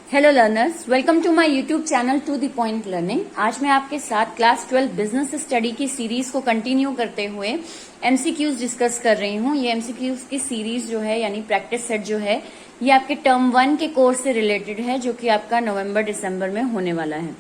Hello learners, welcome to my YouTube channel to the point learning. आज मैं आपके साथ क्लास 12 बिजनेस स्टडी की सीरीज को कंटिन्यू करते हुए एमसीक्यूज डिस्कस कर रही हूँ। ये एमसीक्यूज की सीरीज जो है यानी प्रैक्टिस सेट जो है ये आपके टर्म 1 के कोर्स से रिलेटेड है, जो कि आपका नवंबर दिसंबर में होने वाला है।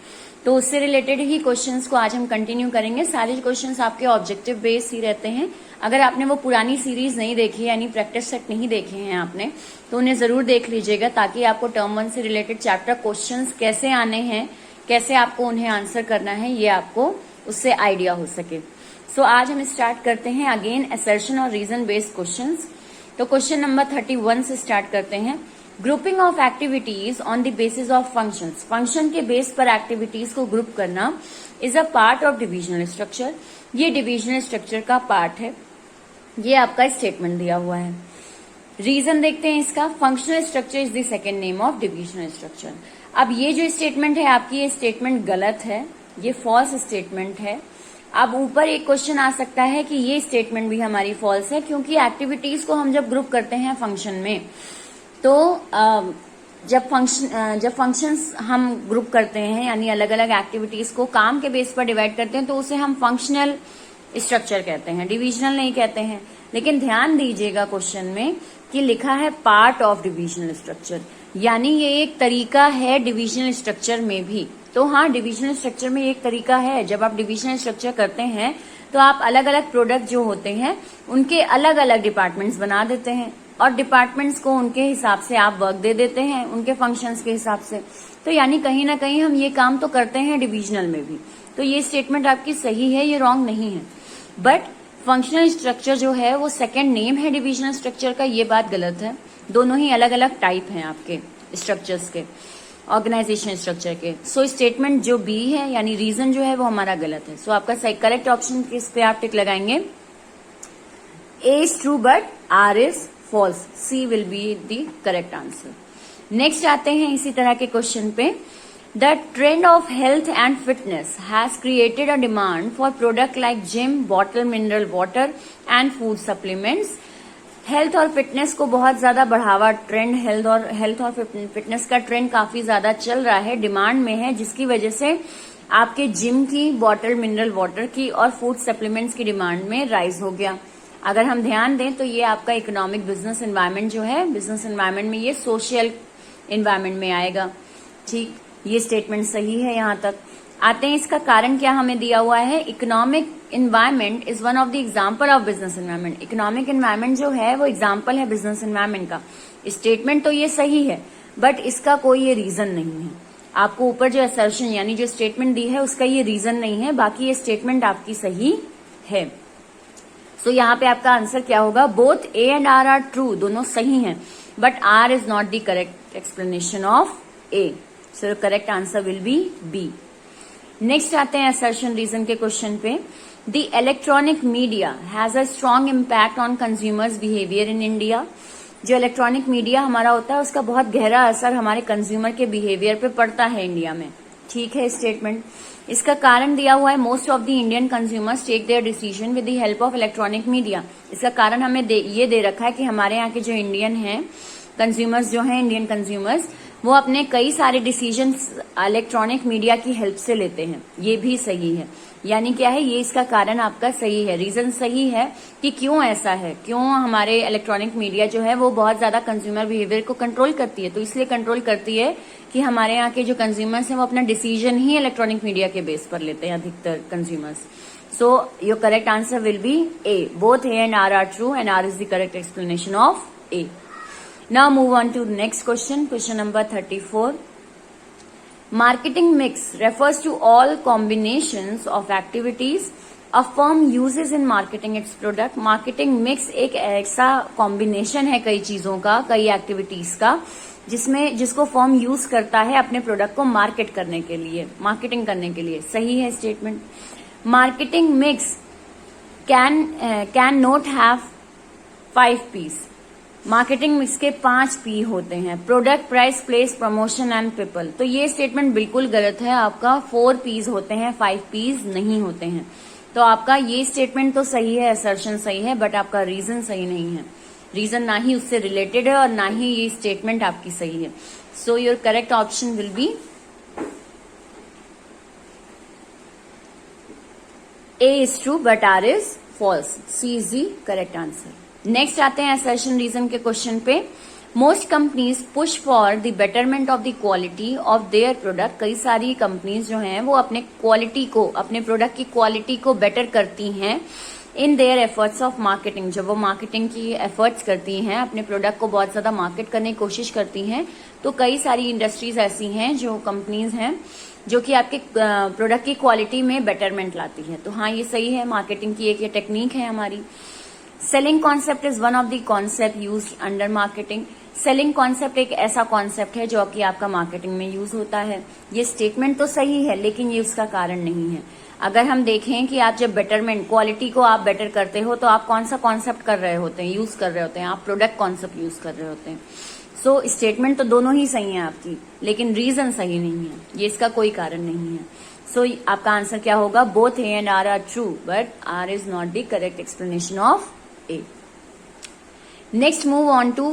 तो उससे रिलेटेड ही क्वेश्चंस को आज हम कंटिन्यू करेंगे। सारे क्वेश्चंस आपके ऑब्जेक्टिव बेस्ड ही रहते हैं। अगर आपने वो पुरानी सीरीज नहीं देखी यानी प्रैक्टिस सेट नहीं देखे हैं आपने, तो उन्हें जरूर देख लीजिएगा, ताकि आपको टर्म 1 से रिलेटेड चैप्टर क्वेश्चंस कैसे आने हैं, कैसे आपको उन्हें आंसर करना है, ये आपको उससे आइडिया हो सके। सो आज हम स्टार्ट करते हैं अगेन असर्शन और रीजन बेस्ड क्वेश्चंस। तो क्वेश्चन नंबर 31 से स्टार्ट करते हैं। Grouping of activities on the basis of functions. Function के बेस पर एक्टिविटीज को ग्रुप करना is a part of divisional structure. ये डिविजनल स्ट्रक्चर का पार्ट है। ये आपका स्टेटमेंट दिया हुआ है। रीजन देखते हैं इसका। Functional structure is the second name of divisional structure. अब ये जो स्टेटमेंट है आपकी, ये स्टेटमेंट गलत है, ये फॉल्स स्टेटमेंट है। अब ऊपर एक क्वेश्चन आ सकता है कि ये स्टेटमेंट भी हमारी फॉल्स है, क्योंकि एक्टिविटीज को हम जब ग्रुप करते हैं फंक्शन में, तो जब फंक्शंस हम ग्रुप करते हैं यानी अलग अलग एक्टिविटीज को काम के बेस पर डिवाइड करते हैं, तो उसे हम फंक्शनल स्ट्रक्चर कहते हैं, डिविजनल नहीं कहते हैं। लेकिन ध्यान दीजिएगा क्वेश्चन में कि लिखा है पार्ट ऑफ डिविजनल स्ट्रक्चर, यानी ये एक तरीका है डिविजनल स्ट्रक्चर में भी। तो हाँ, डिविजनल स्ट्रक्चर में एक तरीका है। जब आप डिविजनल स्ट्रक्चर करते हैं तो आप अलग अलग प्रोडक्ट जो होते हैं उनके अलग अलग डिपार्टमेंट्स बना देते हैं, और डिपार्टमेंट्स को उनके हिसाब से आप वर्क दे देते हैं, उनके फंक्शंस के हिसाब से। तो यानी कहीं ना कहीं हम ये काम तो करते हैं डिविजनल में भी। तो ये स्टेटमेंट आपकी सही है, ये रॉन्ग नहीं है। बट फंक्शनल स्ट्रक्चर जो है वो सेकेंड नेम है डिविजनल स्ट्रक्चर का, ये बात गलत है। दोनों ही अलग अलग टाइप हैं आपके स्ट्रक्चर्स के, ऑर्गेनाइजेशन स्ट्रक्चर के। सो स्टेटमेंट जो बी है यानी रीजन जो है वो हमारा गलत है। सो आपका करेक्ट ऑप्शन किस पे आप टिक लगाएंगे? A is true but R is false. C will be the correct answer. Next आते हैं इसी तरह के क्वेश्चन पे। The trend of health and fitness has created a demand for product like gym, bottle mineral water and food supplements. Health और fitness को बहुत ज्यादा बढ़ावा, ट्रेंड हेल्थ और फिटनेस का ट्रेंड काफी ज्यादा चल रहा है, डिमांड में है, जिसकी वजह से आपके जिम की, बॉटल मिनरल वाटर की और फूड सप्लीमेंट्स की डिमांड में राइज हो गया। अगर हम ध्यान दें तो ये आपका इकोनॉमिक बिजनेस एनवायरनमेंट जो है, बिजनेस एनवायरनमेंट में ये सोशल एनवायरनमेंट में आएगा। ठीक, ये स्टेटमेंट सही है। यहां तक आते हैं, इसका कारण क्या हमें दिया हुआ है? Economic environment is one of the example of business environment. Economic environment जो है वो एग्जाम्पल है बिजनेस एनवायरनमेंट का। स्टेटमेंट तो ये सही है, बट इसका कोई ये रीजन नहीं है। आपको ऊपर जो असर्शन यानी जो स्टेटमेंट दी है उसका ये रीजन नहीं है, बाकी ये स्टेटमेंट आपकी सही है। सो यहाँ पे आपका आंसर क्या होगा? Both A and R true, दोनों सही हैं, but R is not the correct explanation of A. So correct answer will be B. Next आते हैं असर्शन रीजन के क्वेश्चन पे। The electronic media has a strong impact on consumers behaviour in India. जो electronic media हमारा होता है उसका बहुत गहरा असर हमारे कंज्यूमर के बिहेवियर पे पड़ता है इंडिया में। ठीक है स्टेटमेंट। इसका कारण दिया हुआ है, most of the Indian consumers take their decision with the help of electronic media. इसका कारण हमें ये दे रखा है कि हमारे यहाँ के जो इंडियन हैं कंज्यूमर्स जो हैं, इंडियन कंज्यूमर्स, वो अपने कई सारे डिसीजंस इलेक्ट्रॉनिक मीडिया की हेल्प से लेते हैं। ये भी सही है। यानी क्या है, ये इसका कारण आपका सही है, रीजन सही है कि क्यों ऐसा है, क्यों हमारे इलेक्ट्रॉनिक मीडिया जो है वो बहुत ज्यादा कंज्यूमर बिहेवियर को कंट्रोल करती है। तो इसलिए कंट्रोल करती है कि हमारे यहाँ के जो कंज्यूमर्स हैं वो अपना डिसीजन ही इलेक्ट्रॉनिक मीडिया के बेस पर लेते हैं अधिकतर consumers. So your correct answer will be A. Both A and R true and R is the correct explanation of A. Now move on to the next question, question number 34. Marketing mix refers to all combinations of activities a firm uses in marketing its product. Marketing mix एक ऐसा combination है कई चीजों का, कई activities का, जिसको firm use करता है अपने प्रोडक्ट को मार्केट करने के लिए, मार्केटिंग करने के लिए। सही है statement. Marketing mix can not have 5 P's। Marketing mix के 5 P होते हैं, product, price, place, promotion and people. तो ये स्टेटमेंट बिल्कुल गलत है। आपका 4 P's होते हैं, 5 P's नहीं होते हैं। तो आपका ये स्टेटमेंट तो सही है, असर्शन सही है, बट आपका रीजन सही नहीं है। रीजन ना ही उससे रिलेटेड है और ना ही ये स्टेटमेंट आपकी सही है. सो your correct option will be A is true but R is false. C is the correct answer. Next आते हैं assertion रीजन के क्वेश्चन पे. Most companies push for the betterment of the quality of their product. कई सारी companies जो हैं वो अपने क्वालिटी को, अपने प्रोडक्ट की क्वालिटी को बेटर करती हैं in their efforts of marketing. जब वो मार्केटिंग की एफर्ट्स करती हैं, अपने प्रोडक्ट को बहुत ज्यादा मार्केट करने की कोशिश करती हैं, तो कई सारी इंडस्ट्रीज ऐसी हैं, जो कंपनीज हैं, जो कि आपके प्रोडक्ट की क्वालिटी में बेटरमेंट लाती है. तो हाँ, ये सही है, मार्केटिंग की एक ये टेक्निक है हमारी. Selling concept is one of the concept use under marketing. Selling concept एक ऐसा कॉन्सेप्ट है जो कि आपका मार्केटिंग में यूज होता है. ये स्टेटमेंट तो सही है, लेकिन ये उसका कारण नहीं है. अगर हम देखें कि आप जब बेटरमेंट, क्वालिटी को आप बेटर करते हो, तो आप कौन सा कॉन्सेप्ट कर रहे होते हैं, यूज कर रहे होते हैं, आप प्रोडक्ट कॉन्सेप्ट यूज कर रहे होते हैं. सो स्टेटमेंट तो दोनों ही सही है आपकी, लेकिन रीजन सही नहीं है, ये इसका कोई कारण नहीं है. सो आपका आंसर क्या होगा? Both A and R true, but R is not the correct explanation of A. Next move on to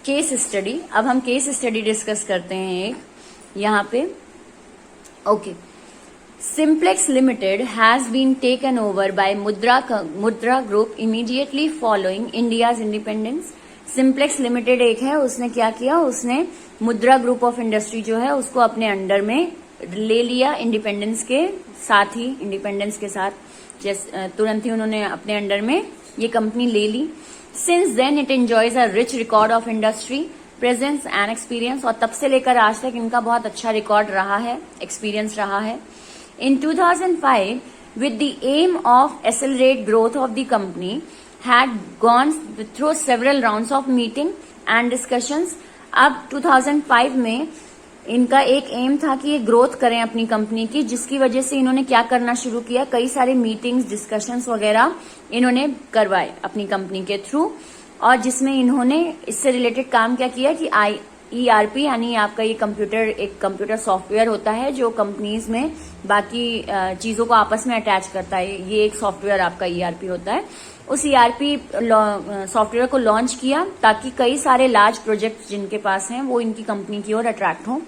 case study. अब हम केस स्टडी डिस्कस करते हैं एक यहाँ पे. Okay. Simplex Limited has been taken over by Mudra Group immediately following India's independence. Simplex Limited एक है, उसने क्या किया, उसने मुद्रा ग्रुप ऑफ इंडस्ट्री जो है उसको अपने अंडर में ले लिया इंडिपेंडेंस के साथ ही. इंडिपेंडेंस के साथ तुरंत ही उन्होंने अपने अंडर में ये कंपनी ले ली. Since then it enjoys a rich record of industry presence and experience. और तब से लेकर आज तक इनका बहुत अच्छा रिकॉर्ड रहा है, एक्सपीरियंस रहा है. In 2005, with the aim of accelerate growth of the company, had gone through several rounds of meeting and discussions. अब 2005 में इनका एक एम था कि ये ग्रोथ करें अपनी कंपनी की, जिसकी वजह से इन्होंने क्या करना शुरू किया, कई सारे मीटिंग्स, डिस्कशंस वगैरह इन्होंने करवाए अपनी कंपनी के थ्रू. और जिसमें इन्होंने इससे रिलेटेड काम क्या किया कि ERP यानी आपका ये एक कंप्यूटर सॉफ्टवेयर होता है जो कंपनीज में बाकी चीजों को आपस में अटैच करता है. ये एक सॉफ्टवेयर आपका ERP होता है. उस ERP सॉफ्टवेयर को लॉन्च किया ताकि कई सारे लार्ज प्रोजेक्ट जिनके पास हैं वो इनकी कंपनी की ओर अट्रैक्ट हों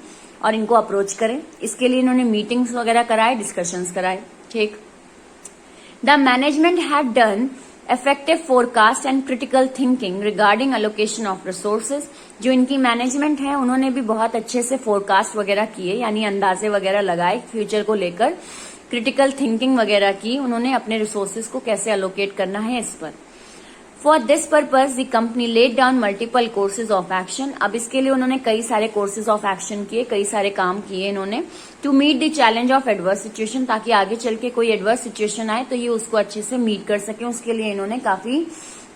और इनको अप्रोच करें. इसके लिए इन्होंने मीटिंग्स वगैरह कराए, डिस्कशंस कराए. ठीक. The management had done effective forecast and critical thinking regarding allocation of resources. जो इनकी मैनेजमेंट है उन्होंने भी बहुत अच्छे से फोरकास्ट वगैरह किए, यानी अंदाजे वगैरह लगाए फ्यूचर को लेकर. क्रिटिकल थिंकिंग वगैरह की उन्होंने, अपने रिसोर्सेज को कैसे अलोकेट करना है इस पर. For this purpose the company laid down multiple courses of action. अब इसके लिए उन्होंने कई सारे कोर्सेज ऑफ एक्शन किए, कई सारे काम किए इन्होंने. To meet the challenge of adverse situation, ताकि आगे चल के कोई एडवर्स सिचुएशन आए तो ये उसको अच्छे से मीट कर सके. उसके लिए इन्होंने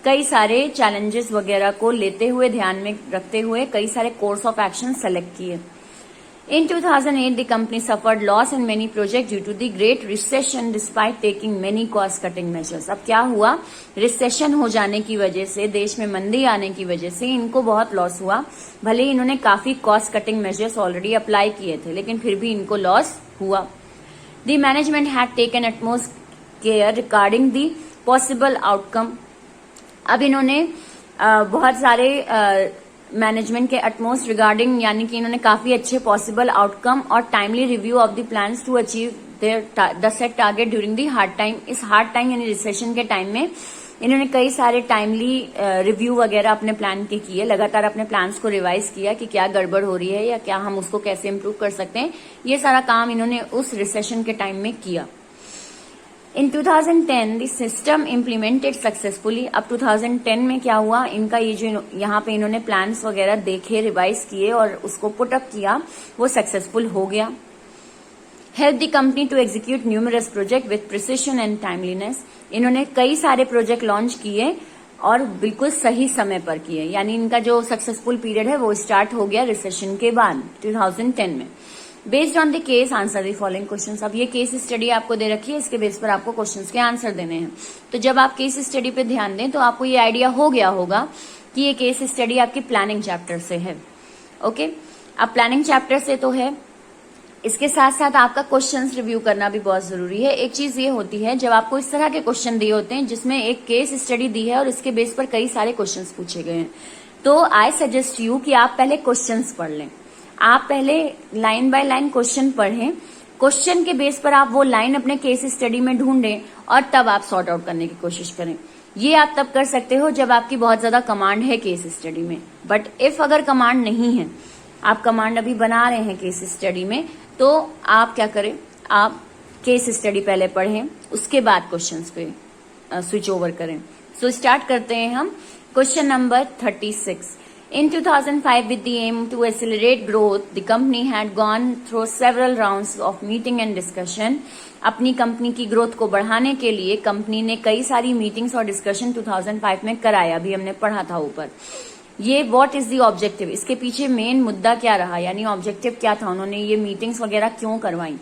कई सारे चैलेंजेस वगैरह को लेते हुए, ध्यान में रखते हुए कई सारे कोर्स ऑफ एक्शन सेलेक्ट किए. In 2008, the company suffered loss in many projects due to the Great Recession despite taking many cost-cutting measures. अब क्या हुआ, रिसेशन हो जाने की वजह से, देश में मंदी आने की वजह से इनको बहुत लॉस हुआ. भले इन्होंने काफी cost cutting measures already apply किए थे, लेकिन फिर भी इनको लॉस हुआ. The management had taken utmost care regarding the possible outcome. अब इन्होंने बहुत सारे मैनेजमेंट के अटमोस्ट रिगार्डिंग, यानी कि इन्होंने काफी अच्छे पॉसिबल आउटकम और timely review of the plans to achieve their the set target during the hard time. इस हार्ड टाइम यानी रिसेशन के टाइम में इन्होंने कई सारे टाइमली रिव्यू वगैरह अपने प्लान के किए. लगातार अपने प्लान्स को रिवाइज किया कि क्या गड़बड़ हो रही है या क्या हम उसको कैसे इम्प्रूव कर सकते हैं. ये सारा काम इन्होंने उस रिसेशन के टाइम में किया. इन 2010 द सिस्टम इम्प्लीमेंटेड सक्सेसफुली. अब 2010 में क्या हुआ, इनका ये जो यहाँ पे इन्होंने प्लान्स वगैरह देखे, रिवाइज किए और उसको पुट अप किया, वो सक्सेसफुल हो गया. Help the company to execute numerous project with precision and timeliness. इन्होंने कई सारे प्रोजेक्ट लॉन्च किए और बिल्कुल सही समय पर किए, यानी इनका जो सक्सेसफुल पीरियड है वो स्टार्ट हो गया रिसेशन के बाद 2010 में. Based on the case answer the following questions. अब ये केस स्टडी आपको दे रखी है, इसके बेस पर आपको क्वेश्चंस के आंसर देने हैं. तो जब आप केस स्टडी पे ध्यान दें तो आपको ये आइडिया हो गया होगा कि ये केस स्टडी आपकी प्लानिंग चैप्टर से है. ओके. अब प्लानिंग चैप्टर से तो है, इसके साथ साथ आपका क्वेश्चंस रिव्यू करना भी बहुत जरूरी है। एक चीज ये होती है, जब आपको इस तरह के क्वेश्चन दिए होते हैं जिसमें एक केस स्टडी दी है और इसके बेस पर कई सारे क्वेश्चंस पूछे गए हैं, तो आई सजेस्ट यू कि आप पहले क्वेश्चंस पढ़ लें। आप पहले लाइन बाय लाइन क्वेश्चन पढ़ें, क्वेश्चन के बेस पर आप वो लाइन अपने केस स्टडी में ढूंढें और तब आप सॉर्ट आउट करने की कोशिश करें। ये आप तब कर सकते हो जब आपकी बहुत ज्यादा कमांड है केस स्टडी में। बट इफ अगर कमांड नहीं है, आप कमांड अभी बना रहे हैं केस स्टडी में, तो आप क्या करें, आप केस स्टडी पहले पढ़ें, उसके बाद क्वेश्चंस पे स्विच ओवर करें। सो स्टार्ट करते हैं हम। Question number 36। In 2005, with the aim to accelerate growth, the company had gone through several rounds of meeting and discussion. अपनी कंपनी की ग्रोथ को बढ़ाने के लिए कंपनी ने कई सारी मीटिंग्स और डिस्कशन 2005 में कराया, अभी हमने पढ़ा था ऊपर। ये व्हाट इज द ऑब्जेक्टिव, इसके पीछे मेन मुद्दा क्या रहा, यानी ऑब्जेक्टिव क्या था, उन्होंने ये मीटिंग्स वगैरह क्यों करवाई।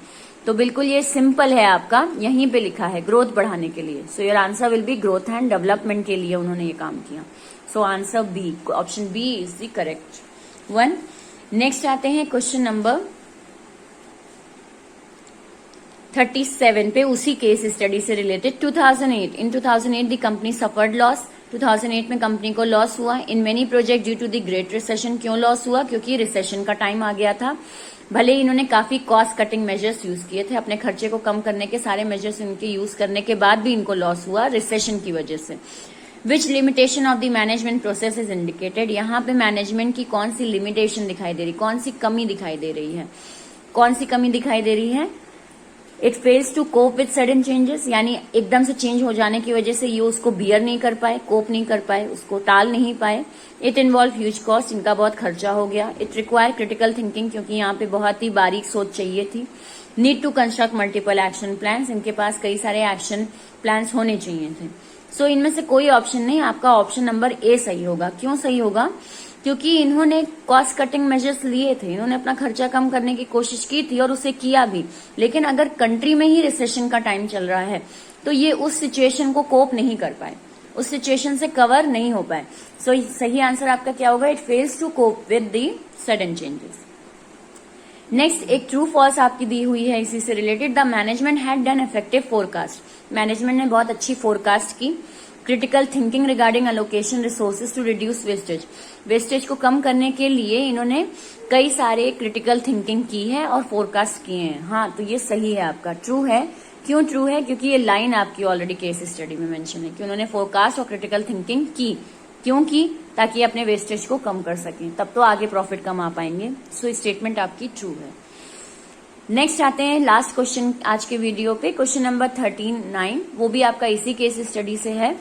तो बिल्कुल ये सिंपल है, आपका यहीं पे लिखा है, ग्रोथ बढ़ाने के लिए। So your answer will be growth and development के लिए उन्होंने ये काम किया। So answer B, option B is the correct one. Next आते हैं क्वेश्चन नंबर 37 पे, उसी केस स्टडी से related. 2008, in 2008 the company suffered loss. 2008 में कंपनी को लॉस हुआ in many project due to the great recession. क्यों लॉस हुआ, क्योंकि रिसेशन का टाइम आ गया था। भले ही इन्होंने काफी कॉस्ट कटिंग मेजर्स यूज किए थे, अपने खर्चे को कम करने के सारे मेजर्स इनके यूज करने के बाद भी इनको लॉस हुआ रिसेशन की वजह से। Which limitation of the management process is indicated, यहाँ पे मैनेजमेंट की कौन सी लिमिटेशन दिखाई दे रही, कौन सी कमी दिखाई दे रही है, कौन सी कमी दिखाई दे रही है। It fails to cope with sudden changes, यानी एकदम से चेंज हो जाने की वजह से ये उसको बियर नहीं कर पाए, कोप नहीं कर पाए, उसको टाल नहीं पाए। इट इन्वॉल्व ह्यूज कॉस्ट, इनका बहुत खर्चा हो गया। इट रिक्वायर क्रिटिकल थिंकिंग, क्योंकि यहाँ पे बहुत ही बारीक सोच चाहिए थी। Need to construct multiple action plans, इनके पास कई सारे एक्शन प्लान्स होने चाहिए थे। सो इनमें से कोई ऑप्शन नहीं, आपका ऑप्शन नंबर ए सही होगा। क्यों सही होगा, क्योंकि इन्होंने कॉस्ट कटिंग मेजर्स लिए थे, इन्होंने अपना खर्चा कम करने की कोशिश की थी और उसे किया भी। लेकिन अगर कंट्री में ही रिसेशन का टाइम चल रहा है तो ये उस सिचुएशन को कोप नहीं कर पाए, उस सिचुएशन से कवर नहीं हो पाए। सो सही आंसर आपका क्या होगा, it fails to cope with the sudden changes. Next एक ट्रू फॉल्स आपकी दी हुई है इसी से related. The management had done effective forecast, management ने बहुत अच्छी फोरकास्ट की। Critical thinking regarding allocation resources to reduce wastage, wastage को कम करने के लिए इन्होंने कई सारे क्रिटिकल थिंकिंग की है और फोरकास्ट किए हैं। हाँ, तो ये सही है आपका, ट्रू है। क्यों ट्रू है, क्योंकि ये लाइन आपकी ऑलरेडी केस स्टडी में मेंशन है कि उन्होंने फोरकास्ट और क्रिटिकल थिंकिंग की। क्यों की, ताकि अपने वेस्टेज को कम कर सकें, तब तो आगे प्रॉफिट कमा पाएंगे। सो स्टेटमेंट आपकी ट्रू है। नेक्स्ट आते हैं लास्ट क्वेश्चन आज के वीडियो पे, क्वेश्चन नंबर 39, वो भी आपका इसी केस स्टडी से है।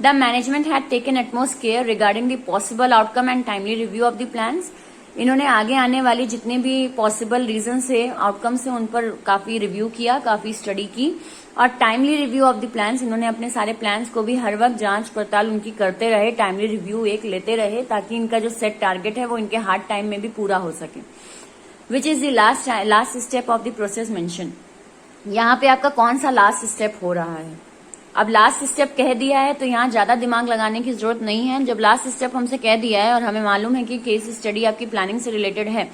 The management had taken utmost care regarding the possible outcome and timely review of the plans, इन्होंने आगे आने वाली जितने भी पॉसिबल रीजन से आउटकम से उन पर काफी रिव्यू किया, काफी स्टडी की। और timely review of the plans, इन्होंने अपने सारे प्लान्स को भी हर वक्त जांच पड़ताल उनकी करते रहे, टाइमली रिव्यू एक लेते रहे, ताकि इनका जो सेट टारगेट है वो इनके हार्ड टाइम में भी पूरा हो सके। Which is the last step of the process mention, यहाँ पे आपका कौन सा लास्ट स्टेप हो रहा है। अब लास्ट स्टेप कह दिया है तो यहाँ ज्यादा दिमाग लगाने की जरूरत नहीं है। जब लास्ट स्टेप हमसे कह दिया है और हमें मालूम है कि केस स्टडी आपकी प्लानिंग से रिलेटेड है,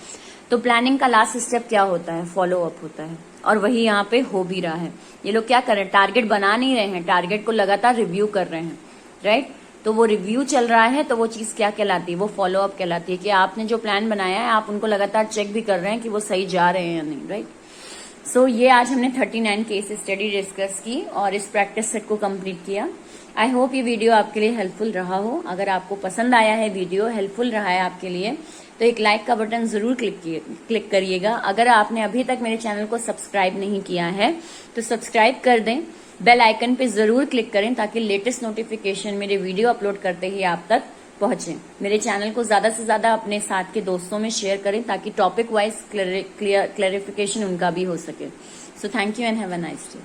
तो प्लानिंग का लास्ट स्टेप क्या होता है, फॉलो अप होता है। और वही यहाँ पे हो भी रहा है। ये लोग क्या कर रहे हैं, टारगेट बना नहीं रहे हैं, टारगेट को लगातार रिव्यू कर रहे हैं, राइट। तो वो रिव्यू चल रहा है, तो वो चीज क्या कहलाती है, वो फॉलो अप कहलाती है कि आपने जो प्लान बनाया है आप उनको लगातार चेक भी कर रहे हैं कि वो सही जा रहे हैं या नहीं, राइट। सो ये आज हमने 39 केस स्टडी डिस्कस की और इस प्रैक्टिस सेट को कंप्लीट किया। आई होप ये वीडियो आपके लिए हेल्पफुल रहा हो। अगर आपको पसंद आया है, वीडियो हेल्पफुल रहा है आपके लिए, तो एक लाइक का बटन जरूर क्लिक करिएगा। अगर आपने अभी तक मेरे चैनल को सब्सक्राइब नहीं किया है तो सब्सक्राइब कर दें, बेल आइकन पे जरूर क्लिक करें ताकि लेटेस्ट नोटिफिकेशन मेरे वीडियो अपलोड करते ही आप तक पहुंचे। मेरे चैनल को ज्यादा से ज्यादा अपने साथ के दोस्तों में शेयर करें ताकि टॉपिक वाइज क्लैरिफिकेशन उनका भी हो सके। So thank you and have a nice day.